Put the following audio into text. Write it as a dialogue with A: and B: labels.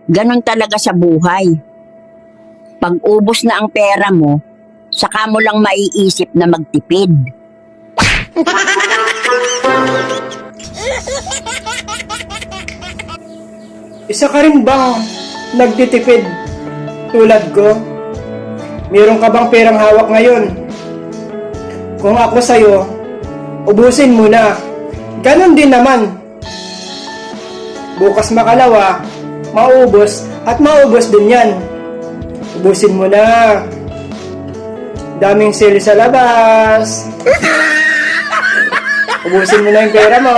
A: Ganon talaga sa buhay. Pag ubos na ang pera mo, saka mo lang maiisip na magtipid.
B: Isa ka rin bang nagtitipid tulad ko? Meron ka bang perang hawak ngayon? Kung ako sa'yo, ubusin mo na. Ganon din naman. Bukas makalawa, maubos at maubos din yan. Ubusin mo na. Daming sale sa labas. Ubusin mo na yung pera mo.